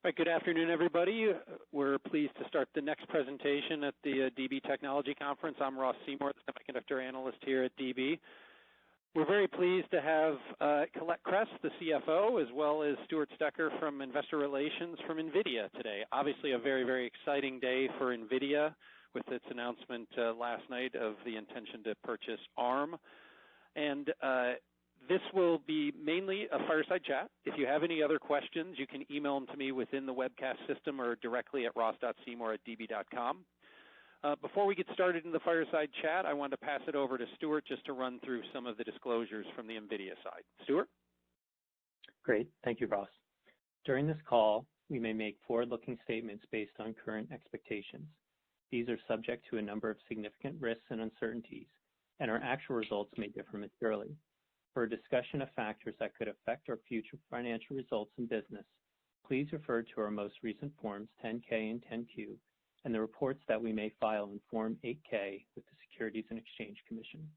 All right, good afternoon, everybody. We're pleased to start the next presentation at the DB Technology Conference. I'm Ross Seymour, the semiconductor analyst here at DB. We're very pleased to have Colette Kress, the CFO, as well as Stuart Stecker from Investor Relations from NVIDIA today. Obviously a very, very exciting day for NVIDIA with its announcement last night of the intention to purchase ARM. And this will be mainly a fireside chat. If you have any other questions, you can email them to me within the webcast system or directly at ross.seymour@db.com. Before we get started in the fireside chat, I want to pass it over to Stuart just to run through some of the disclosures from the NVIDIA side. Stuart? Great. Thank you, Ross. During this call, we may make forward-looking statements based on current expectations. These are subject to a number of significant risks and uncertainties, and our actual results may differ materially. For a discussion of factors that could affect our future financial results and business, please refer to our most recent Forms 10-K and 10-Q and the reports that we may file in Form 8-K with the Securities and Exchange Commission.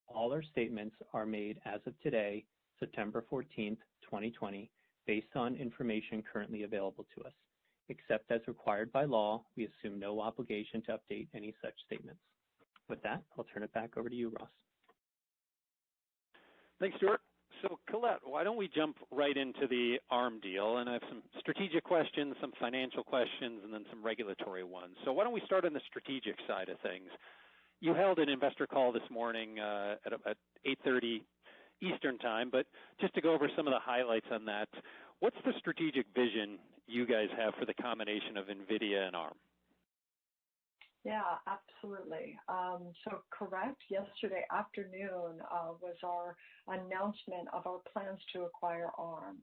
All our statements are made as of today, September 14th, 2020, based on information currently available to us. Except as required by law, we assume no obligation to update any such statements. With that, I'll turn it back over to you, Ross. Thanks, Stuart. So, Colette, why don't we jump right into the ARM deal? And I have some strategic questions, some financial questions, and then some regulatory ones. So why don't we start on the strategic side of things? You held an investor call this morning at 8:30 Eastern time, but just to go over some of the highlights on that, what's the strategic vision you guys have for the combination of NVIDIA and ARM? Yeah, absolutely. So correct, yesterday afternoon was our announcement of our plans to acquire ARM.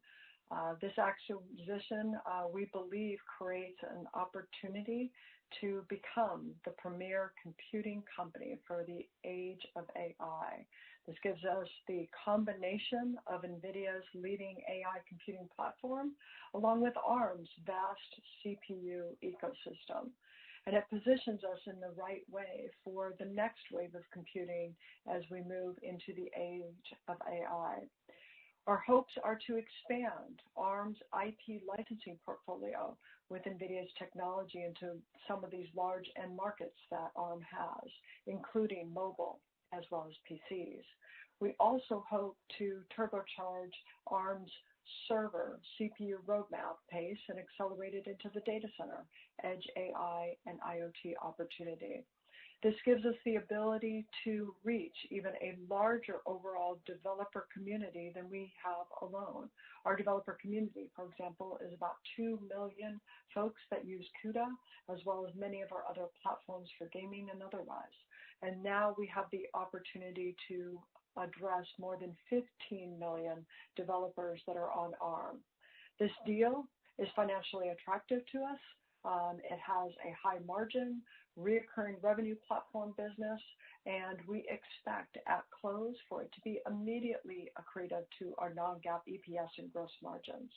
This acquisition, we believe, creates an opportunity to become the premier computing company for the age of AI. This gives us the combination of NVIDIA's leading AI computing platform, along with ARM's vast CPU ecosystem. And it positions us in the right way for the next wave of computing as we move into the age of AI. Our hopes are to expand ARM's IP licensing portfolio with NVIDIA's technology into some of these large end markets that ARM has, including mobile as well as PCs. We also hope to turbocharge ARM's server CPU roadmap pace and accelerate it into the data center, edge AI, and IoT opportunity. This gives us the ability to reach even a larger overall developer community than we have alone. Our developer community, for example, is about 2 million folks that use CUDA, as well as many of our other platforms for gaming and otherwise. And now we have the opportunity to address more than 15 million developers that are on ARM. This deal is financially attractive to us. It has a high margin, recurring revenue platform business, and we expect at close for it to be immediately accretive to our non-GAAP EPS and gross margins.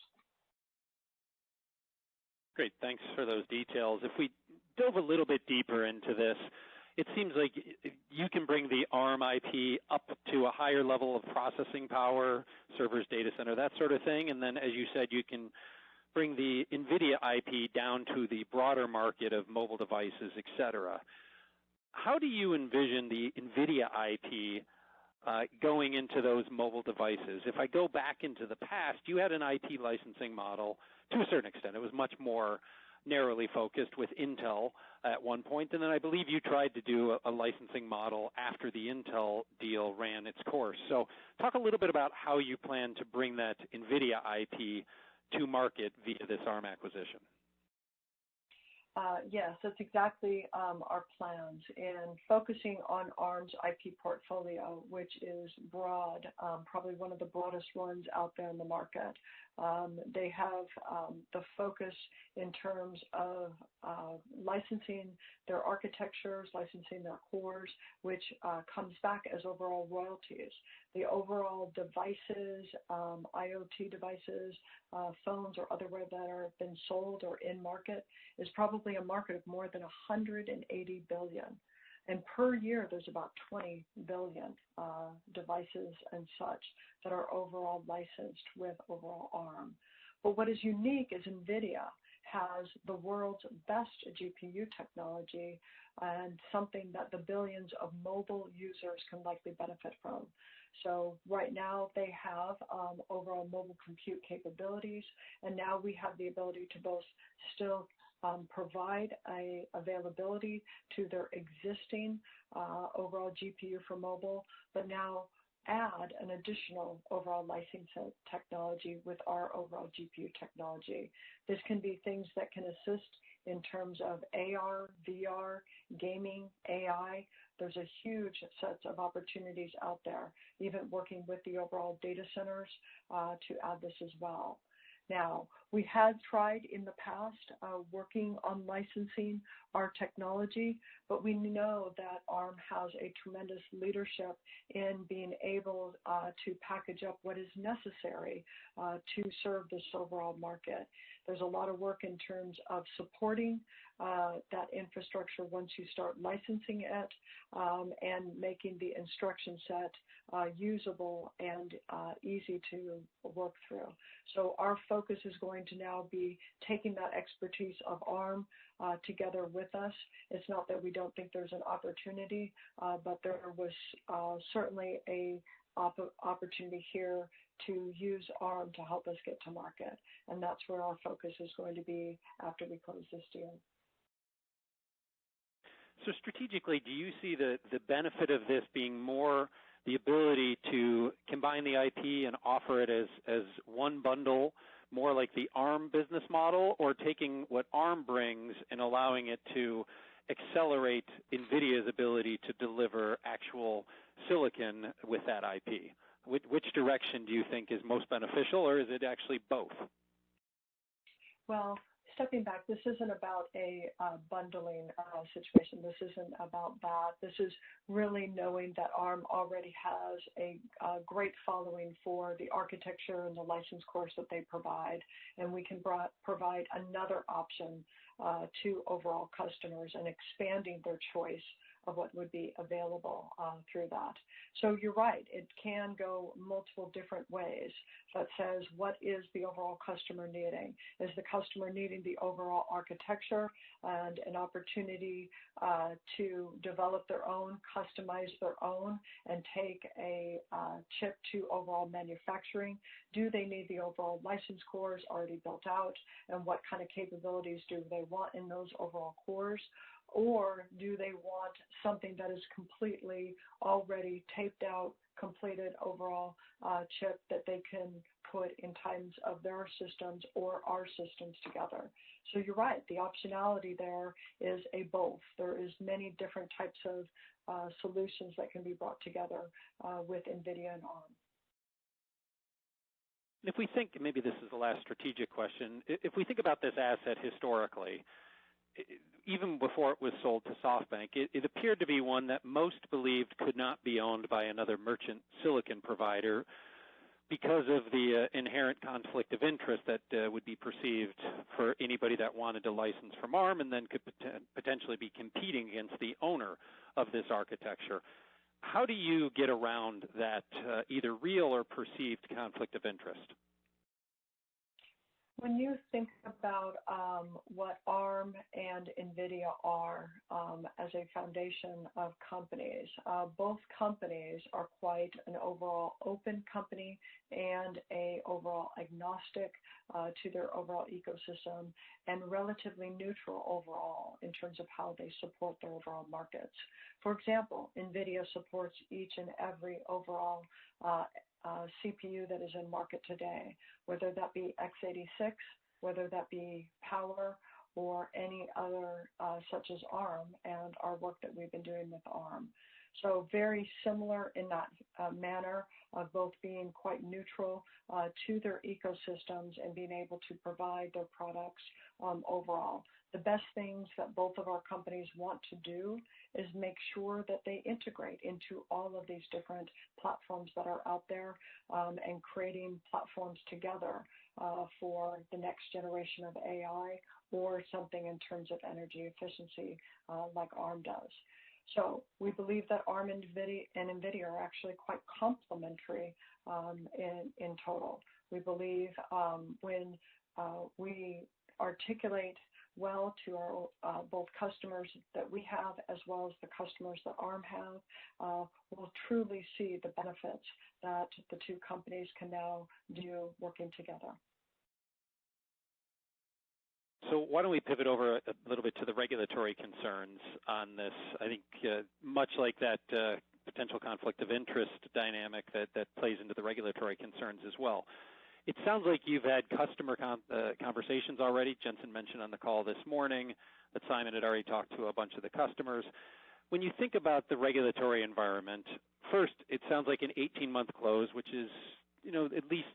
Great, thanks for those details. If we dove a little bit deeper into this, it seems like you can bring the ARM IP up to a higher level of processing power, servers, data center, that sort of thing. And then, as you said, you can bring the NVIDIA IP down to the broader market of mobile devices, et cetera. How do you envision the NVIDIA IP going into those mobile devices? If I go back into the past, you had an IP licensing model to a certain extent. It was much more narrowly focused with Intel at one point, and then I believe you tried to do a licensing model after the Intel deal ran its course. So talk a little bit about how you plan to bring that NVIDIA IP to market via this ARM acquisition. Yes, that's exactly our plans, and focusing on ARM's IP portfolio, which is broad, probably one of the broadest ones out there in the market. They have the focus in terms of licensing their architectures, licensing their cores, which comes back as overall royalties. The overall devices, IoT devices, phones or otherwhere that have been sold or in market is probably a market of more than 180 billion. And per year, there's about 20 billion devices and such that are overall licensed with overall ARM. But what is unique is NVIDIA has the world's best GPU technology and something that the billions of mobile users can likely benefit from. So right now they have overall mobile compute capabilities, and now we have the ability to both still provide a availability to their existing overall GPU for mobile, but now add an additional overall licensing technology with our overall GPU technology. This can be things that can assist in terms of AR, VR, gaming, AI. There's a huge set of opportunities out there, even working with the overall data centers to add this as well. Now, we had tried in the past working on licensing our technology, but we know that ARM has a tremendous leadership in being able to package up what is necessary to serve this overall market. There's a lot of work in terms of supporting that infrastructure once you start licensing it and making the instruction set usable and easy to work through. So our focus is going to now be taking that expertise of ARM together with us. It's not that we don't think there's an opportunity, but there was certainly a opportunity here to use ARM to help us get to market. And that's where our focus is going to be after we close this deal. So strategically, do you see the benefit of this being more the ability to combine the IP and offer it as one bundle, more like the ARM business model, or taking what ARM brings and allowing it to accelerate NVIDIA's ability to deliver actual silicon with that IP? Which direction do you think is most beneficial, or is it actually both? Well, stepping back, this isn't about a bundling situation. This isn't about that. This is really knowing that ARM already has a great following for the architecture and the license course that they provide, and we can provide another option to overall customers and expanding their choice of what would be available through that. So you're right, it can go multiple different ways. That says, what is the overall customer needing? Is the customer needing the overall architecture and an opportunity to develop their own, customize their own, and take a chip to overall manufacturing? Do they need the overall license cores already built out? And what kind of capabilities do they want in those overall cores? Or do they want something that is completely already taped out, completed overall chip that they can put in times of their systems or our systems together? So you're right, the optionality there is a both. There is many different types of solutions that can be brought together with NVIDIA and ARM. If we think, maybe this is the last strategic question, if we think about this asset historically, even before it was sold to SoftBank, it appeared to be one that most believed could not be owned by another merchant silicon provider because of the inherent conflict of interest that would be perceived for anybody that wanted to license from ARM and then could potentially be competing against the owner of this architecture. How do you get around that either real or perceived conflict of interest? When you think about what ARM and NVIDIA are as a foundation of companies, both companies are quite an overall open company and a overall agnostic to their overall ecosystem and relatively neutral overall in terms of how they support their overall markets. For example, NVIDIA supports each and every overall CPU that is in market today, whether that be x86, whether that be Power, or any other such as ARM and our work that we've been doing with ARM. So very similar in that manner of both being quite neutral to their ecosystems and being able to provide their products overall. The best things that both of our companies want to do is make sure that they integrate into all of these different platforms that are out there and creating platforms together for the next generation of AI or something in terms of energy efficiency like ARM does. So we believe that ARM and NVIDIA are actually quite complementary in total. We believe when we articulate well to our both customers that we have as well as the customers that ARM have, we'll truly see the benefits that the two companies can now do working together. So why don't we pivot over a little bit to the regulatory concerns on this? I think much like that potential conflict of interest dynamic that plays into the regulatory concerns as well. It sounds like you've had customer conversations already. Jensen mentioned on the call this morning that Simon had already talked to a bunch of the customers. When you think about the regulatory environment, first, it sounds like an 18-month close, which is, at least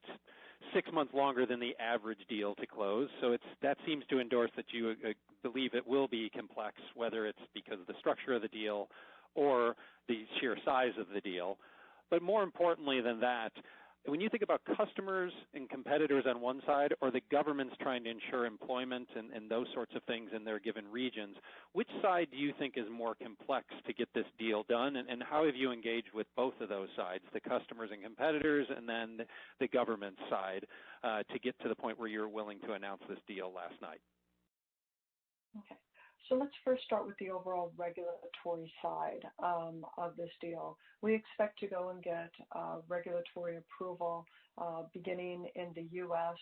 6 months longer than the average deal to close. So that seems to endorse that you believe it will be complex, whether it's because of the structure of the deal or the sheer size of the deal. But more importantly than that, when you think about customers and competitors on one side or the governments trying to ensure employment and those sorts of things in their given regions, which side do you think is more complex to get this deal done? And how have you engaged with both of those sides, the customers and competitors and then the government side, to get to the point where you're willing to announce this deal last night? Okay. So let's first start with the overall regulatory side of this deal. We expect to go and get regulatory approval beginning in the U.S.,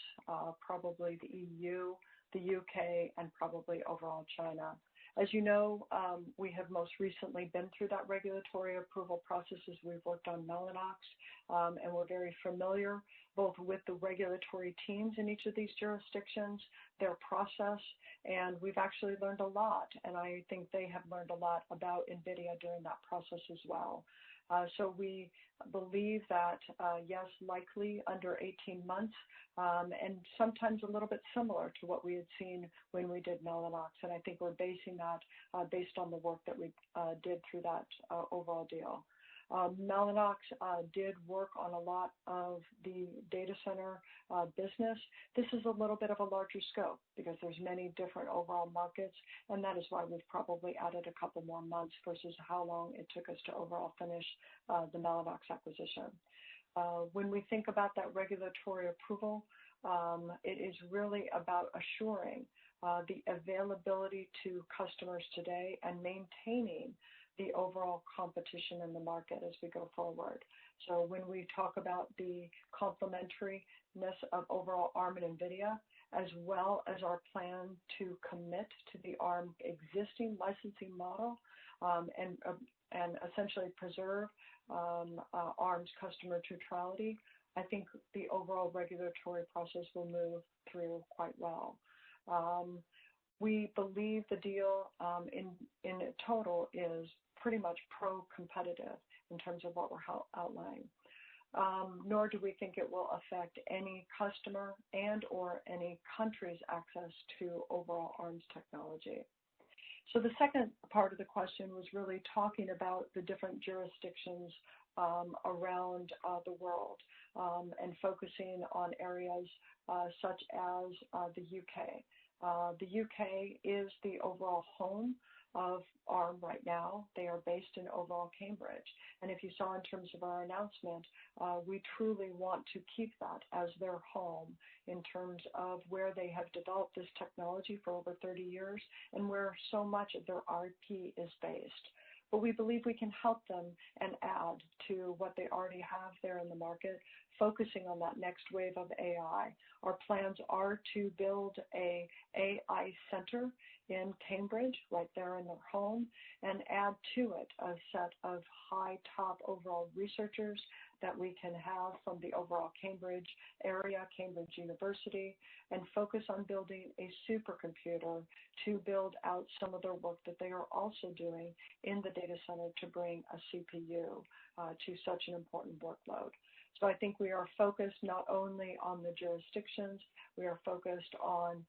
probably the EU, the UK, and probably overall China. As you know, we have most recently been through that regulatory approval process as we've worked on Mellanox, and we're very familiar both with the regulatory teams in each of these jurisdictions, their process, and we've actually learned a lot, and I think they have learned a lot about NVIDIA during that process as well. So we believe that, yes, likely under 18 months, and sometimes a little bit similar to what we had seen when we did Mellanox. And I think we're basing that based on the work that we did through that overall deal. Mellanox did work on a lot of the data center business. This is a little bit of a larger scope because there's many different overall markets, and that is why we've probably added a couple more months versus how long it took us to overall finish the Mellanox acquisition. When we think about that regulatory approval, it is really about assuring the availability to customers today and maintaining the overall competition in the market as we go forward. So when we talk about the complementariness of overall ARM and NVIDIA, as well as our plan to commit to the ARM existing licensing model and essentially preserve ARM's customer neutrality, I think the overall regulatory process will move through quite well. We believe the deal in total is pretty much pro-competitive in terms of what we're outlining. Nor do we think it will affect any customer and or any country's access to overall ARM's technology. So the second part of the question was really talking about the different jurisdictions around the world and focusing on areas such as the UK. The UK is the overall home of ARM right now. They are based in overall Cambridge. And if you saw in terms of our announcement, we truly want to keep that as their home in terms of where they have developed this technology for over 30 years and where so much of their IP is based. But we believe we can help them and add to what they already have there in the market, focusing on that next wave of AI. Our plans are to build a AI center in Cambridge, right there in their home, and add to it a set of high top overall researchers that we can have from the overall Cambridge area, Cambridge University, and focus on building a supercomputer to build out some of their work that they are also doing in the data center to bring a CPU to such an important workload. So I think we are focused not only on the jurisdictions, we are focused on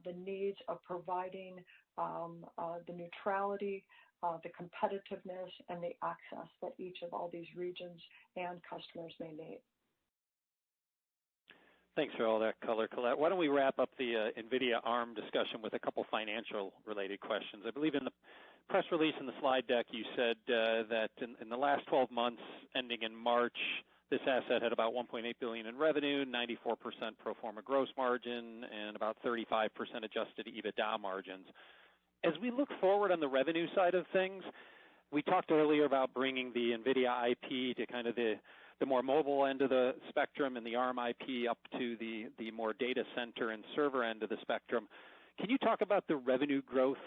the needs of providing the neutrality, the competitiveness, and the access that each of all these regions and customers may need. Thanks for all that color, Colette. Why don't we wrap up the NVIDIA ARM discussion with a couple financial-related questions. I believe in the press release and the slide deck you said that in the last 12 months, ending in March, This asset had about $1.8 billion in revenue, 94% pro forma gross margin, and about 35% adjusted EBITDA margins. As we look forward on the revenue side of things, we talked earlier about bringing the NVIDIA IP to kind of the more mobile end of the spectrum and the ARM IP up to the more data center and server end of the spectrum. Can you talk about the revenue growth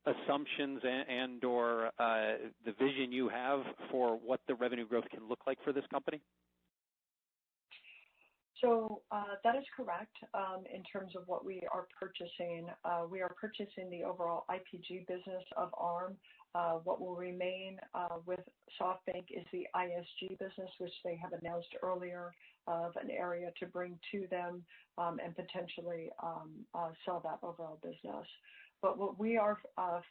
assumptions and or the vision you have for what the revenue growth can look like for this company? So that is correct in terms of what we are purchasing. We are purchasing the overall IPG business of ARM. What will remain with SoftBank is the ISG business, which they have announced earlier of an area to bring to them and potentially sell that overall business. But what we are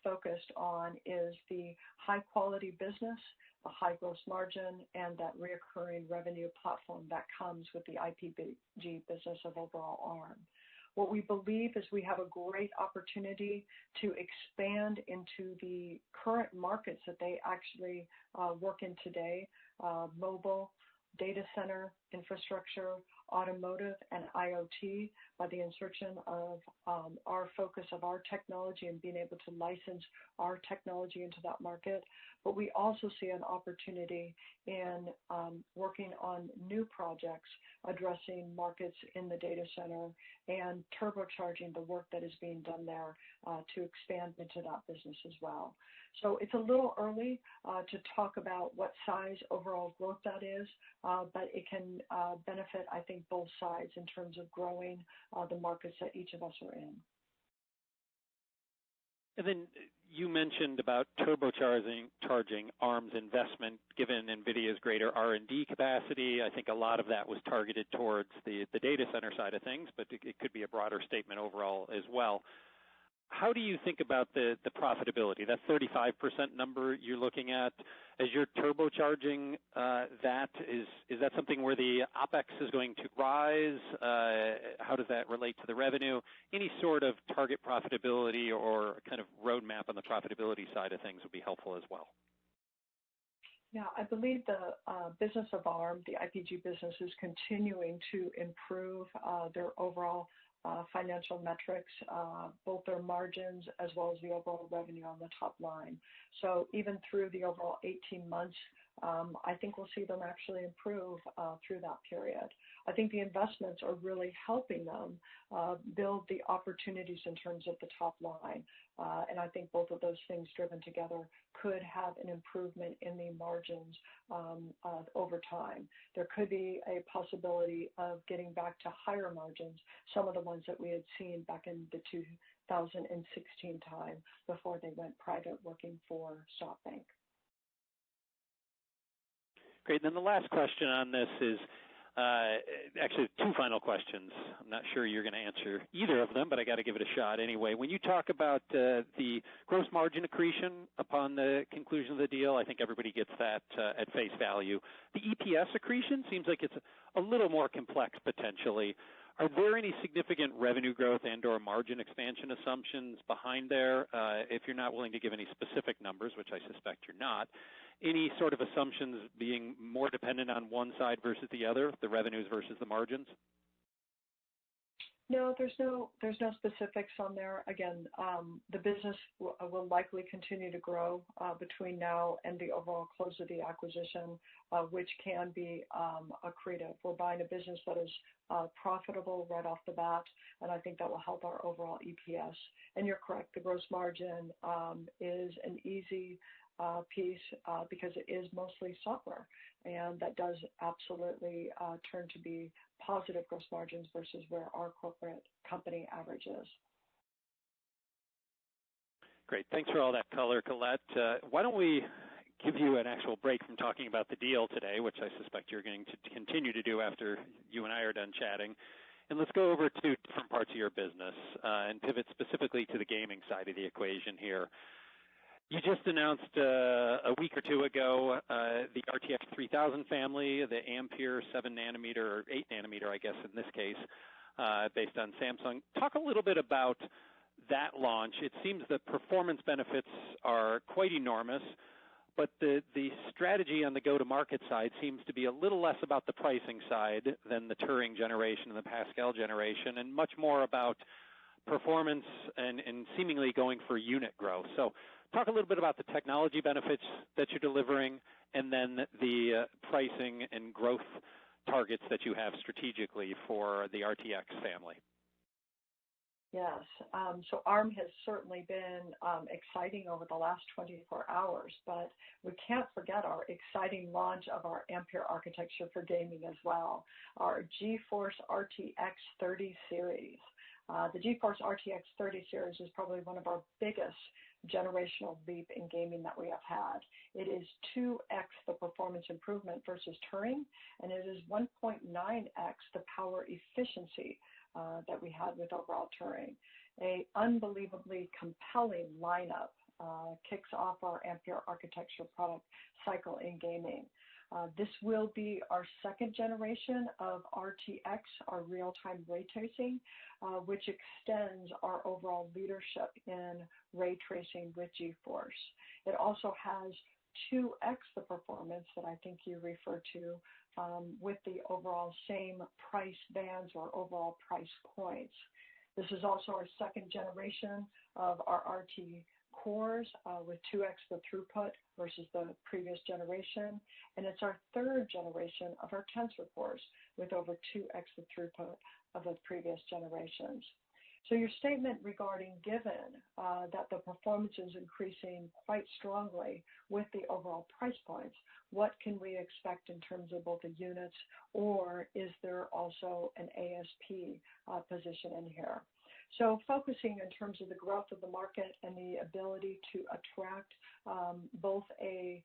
focused on is the high-quality business, the high gross margin, and that reoccurring revenue platform that comes with the IPG business of overall ARM. What we believe is we have a great opportunity to expand into the current markets that they actually work in today, mobile, data center, infrastructure, automotive, and IoT, by the insertion of our focus of our technology and being able to license our technology into that market. But we also see an opportunity in working on new projects addressing markets in the data center and turbocharging the work that is being done there to expand into that business as well. So it's a little early to talk about what size overall growth that is, but it can benefit, I think, both sides in terms of growing the markets that each of us are in. And then you mentioned about turbocharging ARM's investment, given NVIDIA's greater R&D capacity. I think a lot of that was targeted towards the data center side of things, but it could be a broader statement overall as well. How do you think about the profitability? That 35% number you're looking at, as you're turbocharging that, is that something where the OpEx is going to rise? How does that relate to the revenue? Any sort of target profitability or kind of roadmap on the profitability side of things would be helpful as well. Yeah, I believe the business of ARM, the IPG business, is continuing to improve their overall financial metrics, both their margins as well as the overall revenue on the top line. So even through the overall 18 months, I think we'll see them actually improve through that period. I think the investments are really helping them build the opportunities in terms of the top line. And I think both of those things driven together could have an improvement in the margins over time. There could be a possibility of getting back to higher margins, some of the ones that we had seen back in the 2016 time before they went private working for SoftBank. Great. Then the last question on this is actually two final questions. I'm not sure you're going to answer either of them, but I got to give it a shot anyway. When you talk about the gross margin accretion upon the conclusion of the deal, I think everybody gets that at face value. The EPS accretion seems like it's a little more complex potentially. Are there any significant revenue growth and or margin expansion assumptions behind there? If you're not willing to give any specific numbers, which I suspect you're not, any sort of assumptions being more dependent on one side versus the other, the revenues versus the margins? No, there's no specifics on there. Again, the business will likely continue to grow between now and the overall close of the acquisition, which can be accretive. We're buying a business that is profitable right off the bat, and I think that will help our overall EPS. And you're correct, the gross margin is an easy piece because it is mostly software, and that does absolutely turn to be positive gross margins versus where our corporate company average is. Great. Thanks for all that color, Colette. Why don't we give you an actual break from talking about the deal today, which I suspect you're going to continue to do after you and I are done chatting. And let's go over to different parts of your business and pivot specifically to the gaming side of the equation here. You just announced a week or two ago the RTX 3000 family, the Ampere 7 nanometer or 8 nanometer, I guess in this case, based on Samsung. Talk a little bit about that launch. It seems the performance benefits are quite enormous. but the strategy on the go-to-market side seems to be a little less about the pricing side than the Turing generation and the Pascal generation, and much more about performance and seemingly going for unit growth. So talk a little bit about the technology benefits that you're delivering, and then the pricing and growth targets that you have strategically for the RTX family. Yes, so ARM has certainly been exciting over the last 24 hours, but we can't forget our exciting launch of our Ampere architecture for gaming as well, our GeForce RTX 30 series. The GeForce RTX 30 series is probably one of our biggest generational leap in gaming that we have had. It is 2x the performance improvement versus Turing, and it is 1.9x the power efficiency that we had with overall Turing. A unbelievably compelling lineup kicks off our Ampere architecture product cycle in gaming. This will be our second generation of RTX, our real-time ray tracing, which extends our overall leadership in ray tracing with GeForce. It also has 2x the performance that I think you referred to with the overall same price bands or overall price points. This is also our second generation of our RT cores with 2x the throughput versus the previous generation, and it's our third generation of our tensor cores with over 2x the throughput of the previous generations. So your statement regarding given that the performance is increasing quite strongly with the overall price points, what can we expect in terms of both the units, or is there also an ASP position in here? So focusing in terms of the growth of the market and the ability to attract both a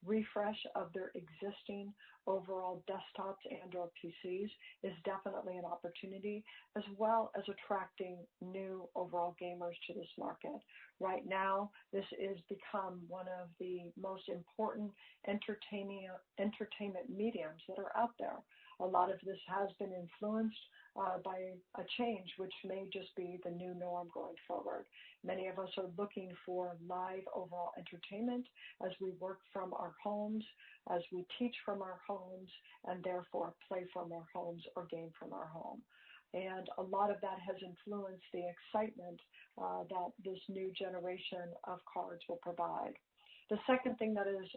refresh of their existing overall desktops and or PCs is definitely an opportunity, as well as attracting new overall gamers to this market. Right now, this has become one of the most important entertainment mediums that are out there. A lot of this has been influenced by a change, which may just be the new norm going forward. Many of us are looking for live overall entertainment as we work from our homes, as we teach from our homes, and therefore play from our homes or game from our home. And a lot of that has influenced the excitement that this new generation of cards will provide. The second thing that is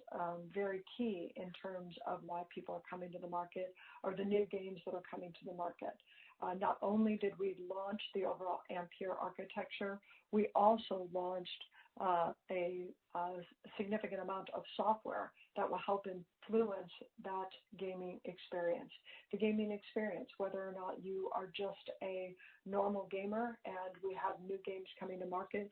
very key in terms of why people are coming to the market are the new games that are coming to the market. Not only did we launch the overall Ampere architecture, we also launched a significant amount of software that will help influence that gaming experience. The gaming experience, whether or not you are just a normal gamer, and we have new games coming to market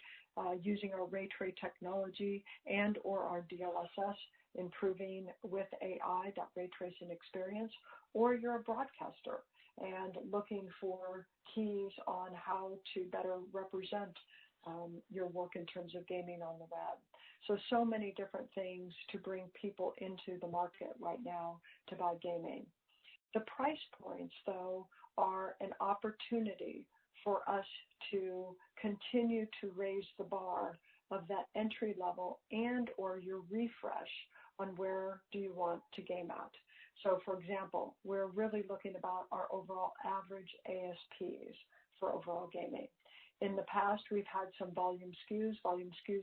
using our ray trace technology and or our DLSS, improving with AI that ray tracing experience, or you're a broadcaster and looking for keys on how to better represent your work in terms of gaming on the web. So many different things to bring people into the market right now to buy gaming. The price points, though, are an opportunity for us to continue to raise the bar of that entry level and or your refresh on where do you want to game at. So, for example, we're really looking about our overall average ASPs for overall gaming. In the past, we've had some volume SKUs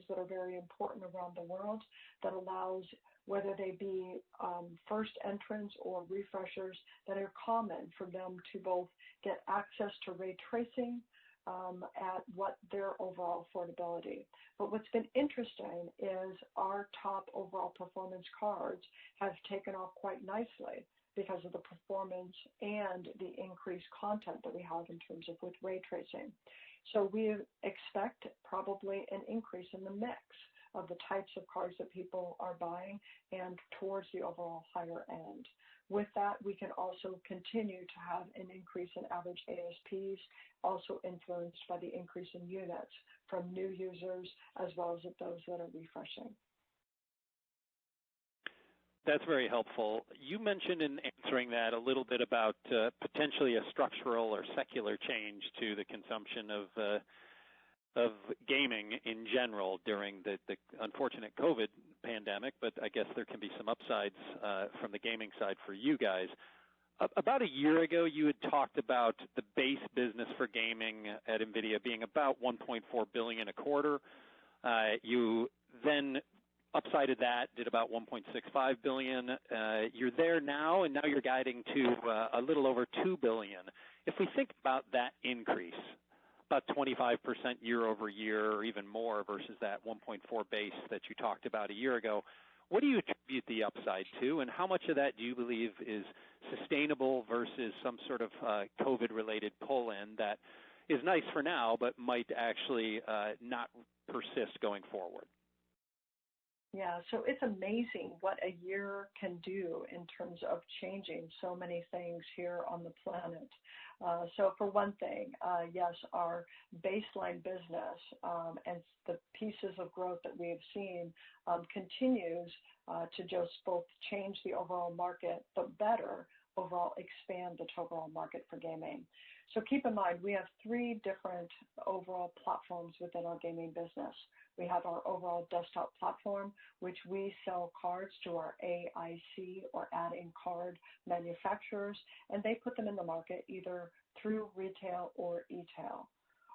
that are very important around the world that allows, whether they be first entrants or refreshers, that are common for them to both get access to ray tracing at what their overall affordability. But what's been interesting is our top overall performance cards have taken off quite nicely because of the performance and the increased content that we have in terms of with ray tracing. So we expect probably an increase in the mix of the types of cards that people are buying and towards the overall higher end. With that, we can also continue to have an increase in average ASPs, also influenced by the increase in units from new users as well as those that are refreshing. That's very helpful. You mentioned in answering that a little bit about potentially a structural or secular change to the consumption of gaming in general during the unfortunate COVID pandemic, but I guess there can be some upsides from the gaming side for you guys. About a year ago, you had talked about the base business for gaming at NVIDIA being about $1.4 billion a quarter. You then upsided that, did about $1.65 billion. You're there now, and now you're guiding to a little over $2 billion. If we think about that increase, about 25% year over year, or even more versus that 1.4 base that you talked about a year ago, what do you attribute the upside to, and how much of that do you believe is sustainable versus some sort of COVID-related pull-in that is nice for now but might actually not persist going forward? Yeah, so it's amazing what a year can do in terms of changing so many things here on the planet. So for one thing, yes, our baseline business and the pieces of growth that we have seen continues to just both change the overall market, but better overall expand the overall market for gaming. So keep in mind, we have three different overall platforms within our gaming business. We have our overall desktop platform, which we sell cards to our AIC or add-in card manufacturers, and they put them in the market either through retail or e-tail.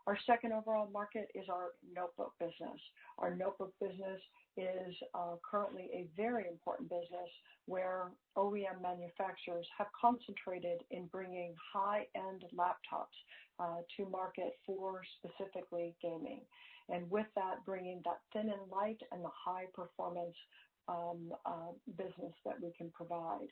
Our second overall market is our notebook business. Our notebook business is currently a very important business where OEM manufacturers have concentrated in bringing high-end laptops to market for specifically gaming. And with that, bringing that thin and light and the high performance business that we can provide.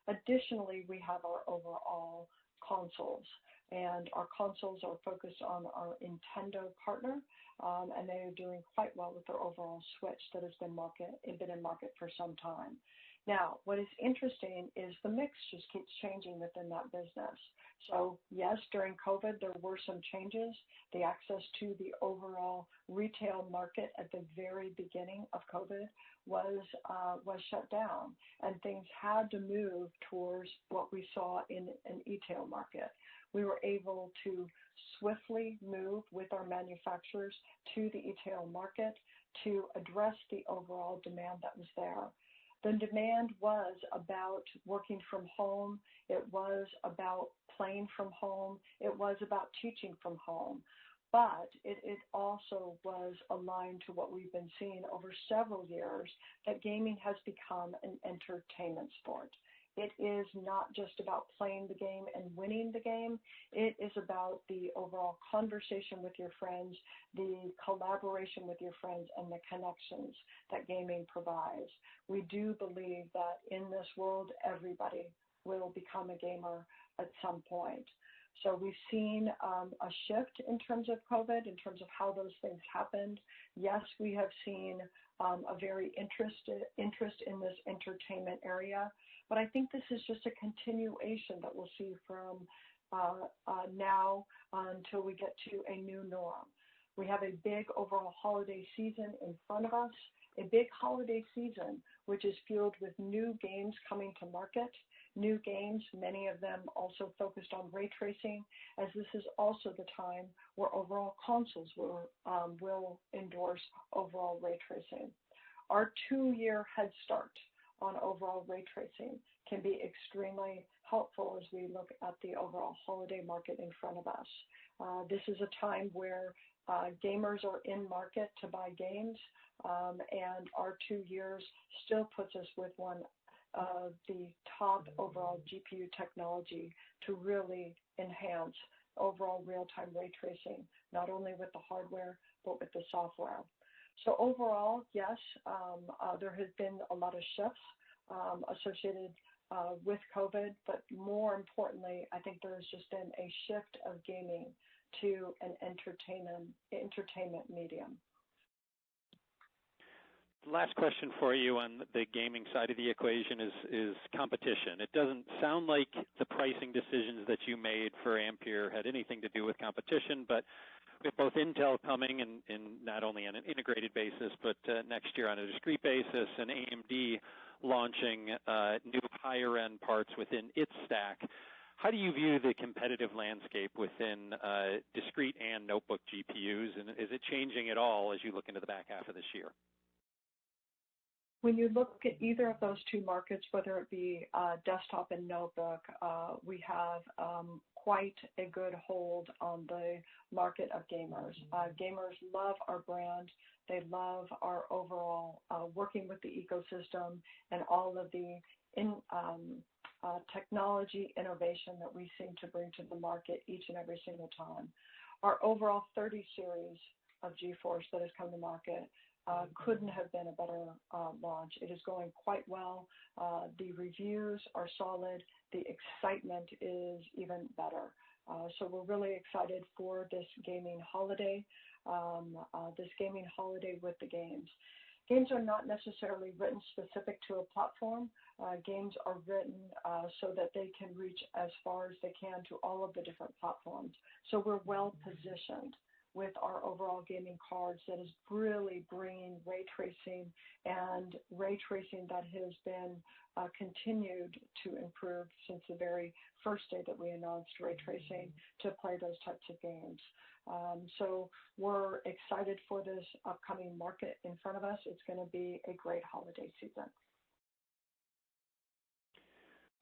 Additionally, we have our overall consoles, and our consoles are focused on our Nintendo partner, and they are doing quite well with their overall Switch that has been in market for some time. Now, what is interesting is the mix just keeps changing within that business. So yes, during COVID, there were some changes. The access to the overall retail market at the very beginning of COVID was shut down, and things had to move towards what we saw in an e-tail market. We were able to swiftly move with our manufacturers to the e-tail market to address the overall demand that was there. The demand was about working from home. It was about playing from home. It was about teaching from home. But it also was aligned to what we've been seeing over several years, that gaming has become an entertainment sport. It is not just about playing the game and winning the game. It is about the overall conversation with your friends, the collaboration with your friends, and the connections that gaming provides. We do believe that in this world, everybody will become a gamer at some point. So we've seen a shift in terms of COVID, in terms of how those things happened. Yes, we have seen a very interest in this entertainment area, but I think this is just a continuation that we'll see from now until we get to a new norm. We have a big overall holiday season in front of us, a big holiday season which is fueled with new games coming to market, new games, many of them also focused on ray tracing, as this is also the time where overall consoles will endorse overall ray tracing. Our 2-year head start on overall ray tracing can be extremely helpful as we look at the overall holiday market in front of us. This is a time where gamers are in market to buy games, and our 2 years still puts us with one of the top overall GPU technology to really enhance overall real-time ray tracing, not only with the hardware, but with the software. So overall, yes, there has been a lot of shifts associated with COVID, but more importantly, I think there has just been a shift of gaming to an entertainment medium. Last question for you on the gaming side of the equation is competition. It doesn't sound like the pricing decisions that you made for Ampere had anything to do with competition, but with both Intel coming in not only on an integrated basis, but next year on a discrete basis, and AMD launching new higher-end parts within its stack, How do you view the competitive landscape within discrete and notebook GPUs, and is it changing at all as you look into the back half of this year? When you look at either of those two markets, whether it be desktop and notebook, we have quite a good hold on the market of gamers. Gamers love our brand. They love our overall working with the ecosystem and all of the technology innovation that we seem to bring to the market each and every single time. Our overall 30 series of GeForce that has come to market couldn't have been a better launch. It is going quite well. The reviews are solid. The excitement is even better. So we're really excited for this gaming holiday with the games. Games are not necessarily written specific to a platform. Games are written so that they can reach as far as they can to all of the different platforms. So we're well positioned with our overall gaming cards that is really bringing ray tracing, and ray tracing that has been continued to improve since the very first day that we announced ray tracing to play those types of games. So we're excited for this upcoming market in front of us. It's going to be a great holiday season.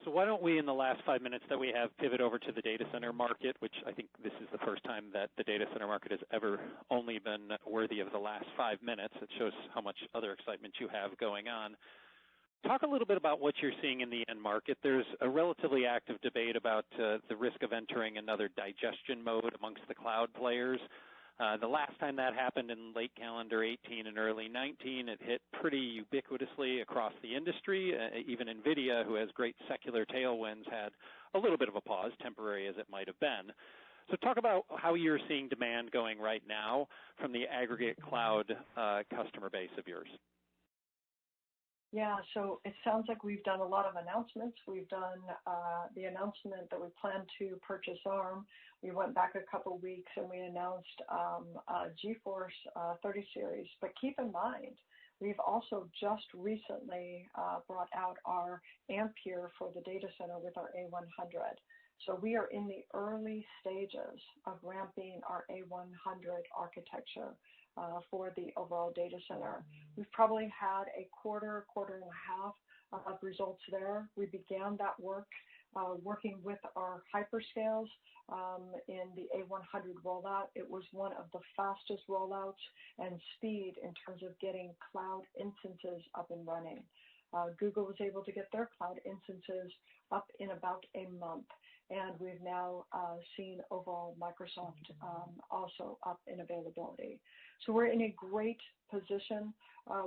So why don't we, in the last 5 minutes that we have, pivot over to the data center market, which I think this is the first time that the data center market has ever only been worthy of the last 5 minutes. It shows how much other excitement you have going on. Talk a little bit about what you're seeing in the end market. There's a relatively active debate about the risk of entering another digestion mode amongst the cloud players. The last time that happened in late calendar 18 and early 19, it hit pretty ubiquitously across the industry. Even NVIDIA, who has great secular tailwinds, had a little bit of a pause, temporary as it might have been. So talk about how you're seeing demand going right now from the aggregate cloud customer base of yours. Yeah, so it sounds like we've done a lot of announcements. We've done the announcement that we plan to purchase ARM. We went back a couple weeks and we announced GeForce 30 series. But keep in mind, we've also just recently brought out our Ampere for the data center with our A100. So we are in the early stages of ramping our A100 architecture for the overall data center. We've probably had a quarter and a half of results there. We began that work working with our hyperscales in the A100 rollout. It was one of the fastest rollouts and speed in terms of getting cloud instances up and running. Google was able to get their cloud instances up in about a month, and we've now seen overall Microsoft also up in availability. So we're in a great position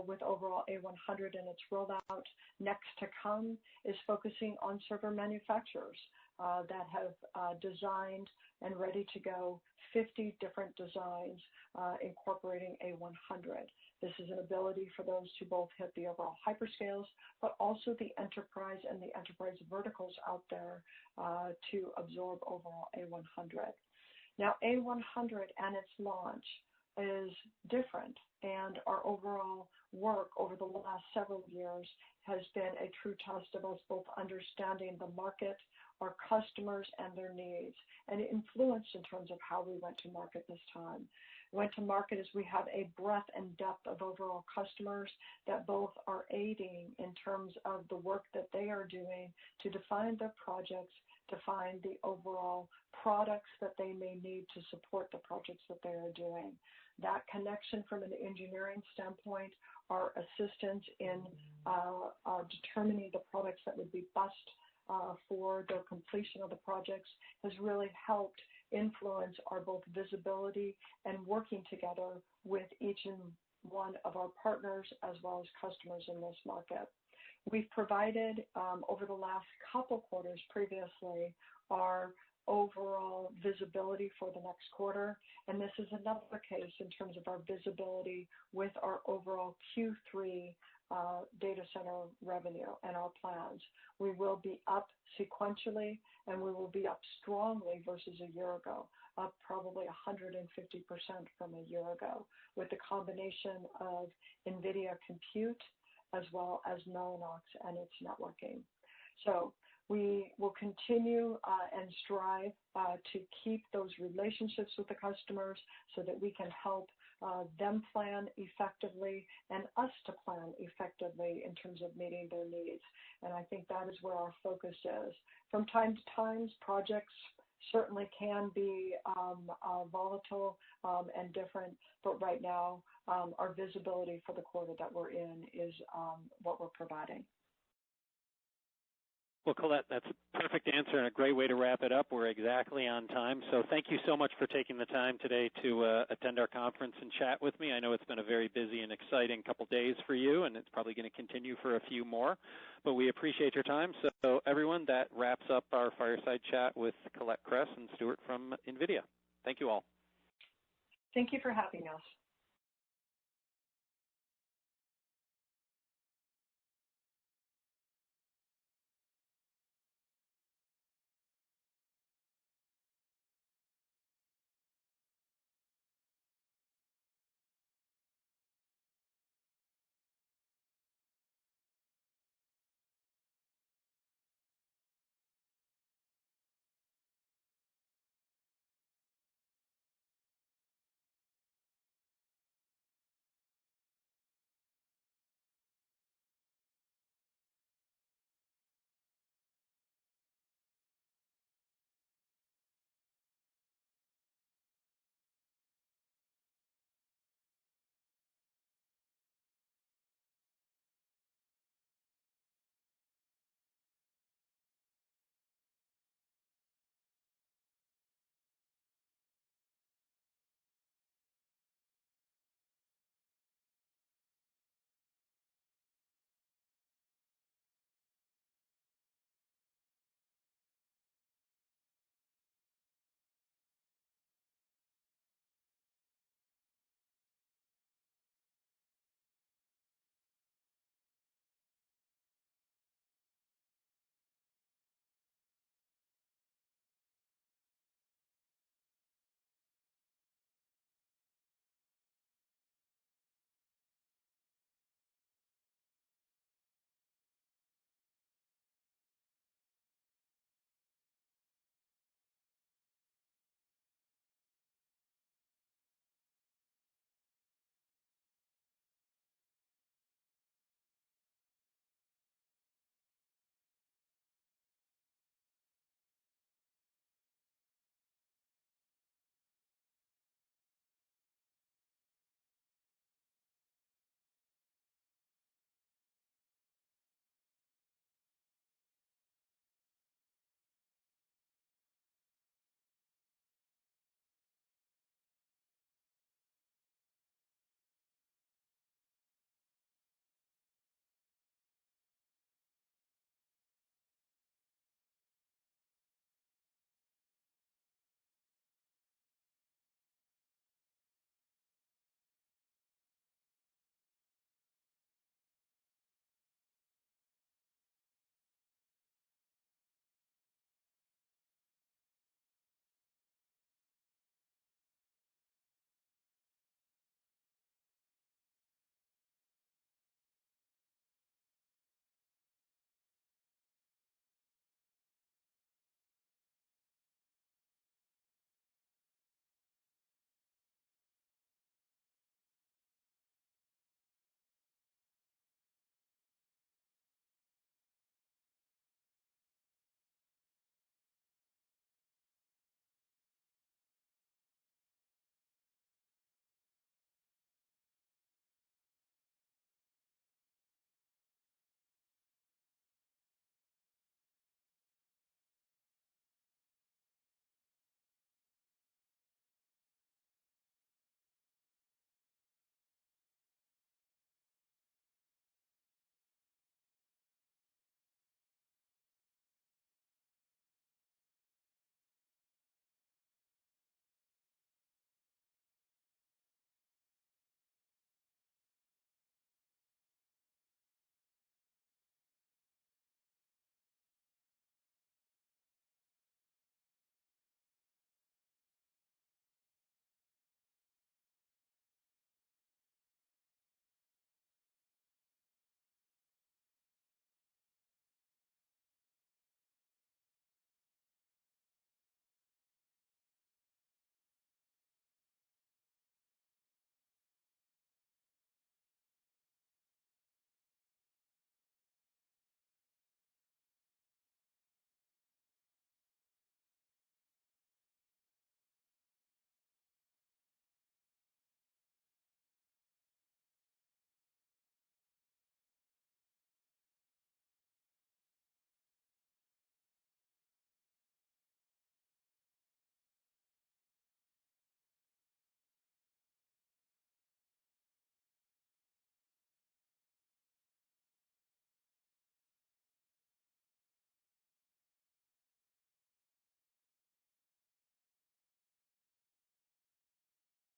with overall A100 and its rollout. Next to come is focusing on server manufacturers that have designed and ready to go 50 different designs incorporating A100. This is an ability for those to both hit the overall hyperscales, but also the enterprise and the enterprise verticals out there to absorb overall A100. Now, A100 and its launch is different, and our overall work over the last several years has been a true test of us both understanding the market, our customers, and their needs, and it influenced in terms of how we went to market this time. We went to market as we have a breadth and depth of overall customers that both are aiding in terms of the work that they are doing to define their projects, define the overall products that they may need to support the projects that they are doing. That connection from an engineering standpoint, our assistance in determining the products that would be best for the completion of the projects has really helped influence our both visibility and working together with each and one of our partners as well as customers in this market. We've provided over the last couple quarters previously our overall visibility for the next quarter, and this is another case in terms of our visibility with our overall Q3 data center revenue and our plans. We will be up sequentially, and we will be up strongly versus a year ago, up probably 150% from a year ago, with the combination of NVIDIA compute as well as Mellanox and its networking. So We will continue and strive to keep those relationships with the customers so that we can help them plan effectively and us to plan effectively in terms of meeting their needs. And I think that is where our focus is. From time to time, projects certainly can be volatile and different, but right now our visibility for the quarter that we're in is what we're providing. Well, Colette, that's a perfect answer and a great way to wrap it up. We're exactly on time. So thank you so much for taking the time today to attend our conference and chat with me. I know it's been a very busy and exciting couple days for you, and it's probably going to continue for a few more. But we appreciate your time. So everyone, that wraps up our fireside chat with Colette Kress and Stuart from NVIDIA. Thank you all. Thank you for having us.